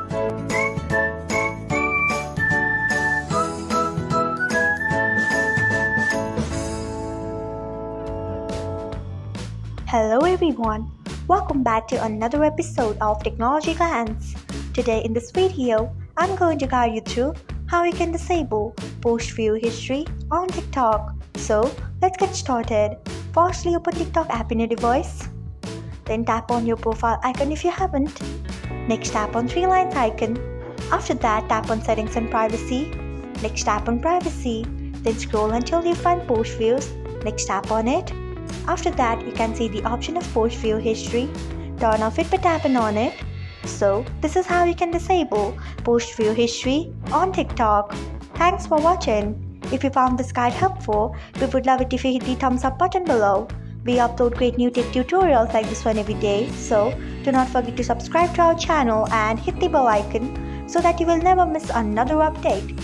Hello everyone, welcome back to another episode of Technologyglance. Today in this video, I'm going to guide you through how you can disable post view history on TikTok. So let's get started. Firstly, open TikTok app in your device. Then tap on your profile icon if you haven't. Next tap on three lines icon. After that, tap on settings and privacy. Next tap on privacy. Then scroll until you find post views. Next tap on it. After that, you can see the option of post view history. Turn off it by tapping on it. So, this is how you can disable post view history on TikTok. Thanks for watching. If you found this guide helpful, we would love it if you hit the thumbs up button below. We upload great new tech tutorials like this one every day, so do not forget to subscribe to our channel and hit the bell icon so that you will never miss another update.